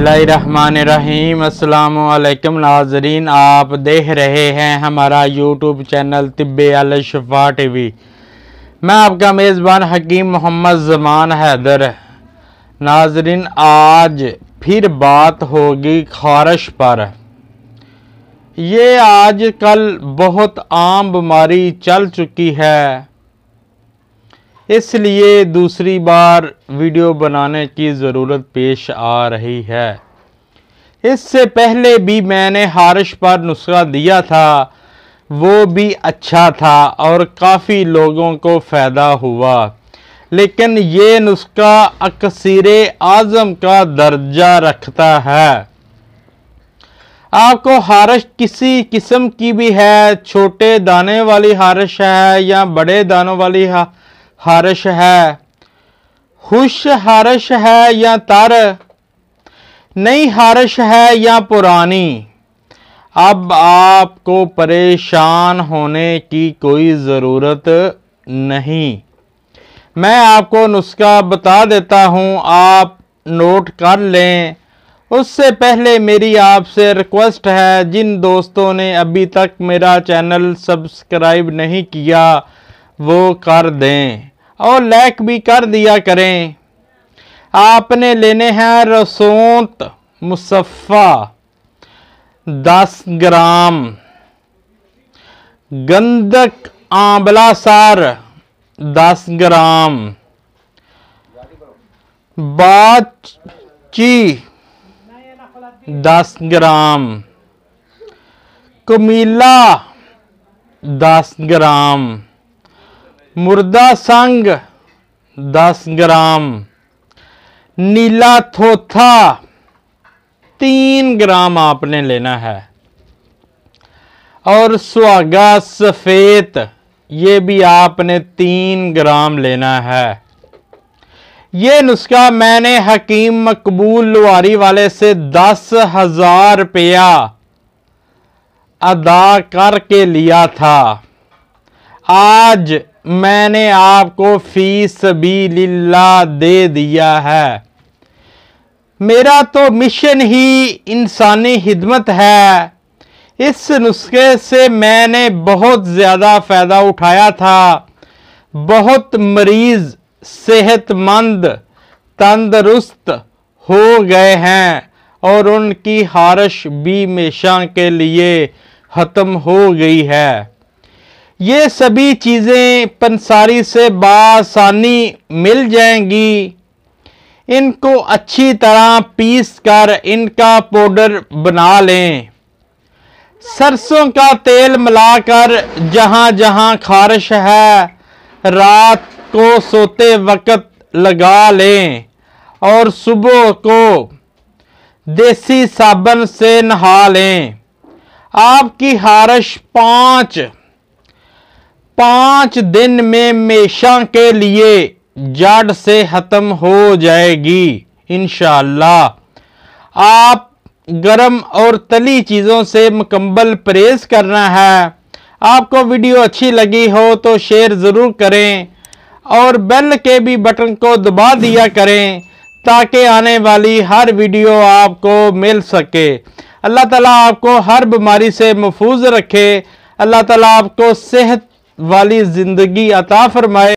बिस्मिल्लाहिर्रहमानिर्रहीम। अस्सलामुअलैकुम नाजरीन, आप देख रहे हैं हमारा यूट्यूब चैनल तिब्बे अल शिफा टीवी। मैं आपका मेज़बान हकीम मोहम्मद ज़मान हैदर। नाजरीन, आज फिर बात होगी खारिश पर। ये आजकल बहुत आम बीमारी चल चुकी है, इसलिए दूसरी बार वीडियो बनाने की ज़रूरत पेश आ रही है। इससे पहले भी मैंने खारिश पर नुस्खा दिया था, वो भी अच्छा था और काफ़ी लोगों को फ़ायदा हुआ। लेकिन ये नुस्खा अक्सीरे आज़म का दर्जा रखता है। आपको खारिश किसी किस्म की भी है, छोटे दाने वाली खारिश है या बड़े दानों वाली खारिश है, खुश खारिश है या तर, नई खारिश है या पुरानी, अब आपको परेशान होने की कोई ज़रूरत नहीं। मैं आपको नुस्खा बता देता हूँ, आप नोट कर लें। उससे पहले मेरी आपसे रिक्वेस्ट है, जिन दोस्तों ने अभी तक मेरा चैनल सब्सक्राइब नहीं किया वो कर दें और लाइक भी कर दिया करें। आपने लेने हैं रसोंत मुसफ़ा 10 ग्राम, गंधक आंवला सार 10 ग्राम, बाची 10 ग्राम, कमीला 10 ग्राम, मुर्दा संग 10 ग्राम, नीला थोथा 3 ग्राम आपने लेना है और सुहागा सफ़ेद ये भी आपने 3 ग्राम लेना है। ये नुस्खा मैंने हकीम मकबूल लुहारी वाले से 10,000 रुपया अदा करके लिया था। आज मैंने आपको फी सबीलिल्लाह दे दिया है। मेरा तो मिशन ही इंसानी खिदमत है। इस नुस्खे से मैंने बहुत ज़्यादा फ़ायदा उठाया था। बहुत मरीज़ सेहतमंद तंदुरुस्त हो गए हैं और उनकी खारिश भी हमेशा के लिए ख़त्म हो गई है। ये सभी चीज़ें पंसारी से बासानी मिल जाएंगी। इनको अच्छी तरह पीस कर इनका पाउडर बना लें। सरसों का तेल मिलाकर जहाँ जहाँ खारिश है रात को सोते वक्त लगा लें और सुबह को देसी साबुन से नहा लें। आपकी खारिश 5 दिन में हमेशा के लिए जड़ से ख़त्म हो जाएगी इंशाअल्लाह। आप गरम और तली चीज़ों से मुकम्मल परहेज़ करना है। आपको वीडियो अच्छी लगी हो तो शेयर ज़रूर करें और बेल के भी बटन को दबा दिया करें ताकि आने वाली हर वीडियो आपको मिल सके। अल्लाह ताला आपको हर बीमारी से महफूज रखे। अल्लाह ताला आपको सेहत वाली ज़िंदगी अता फरमाए।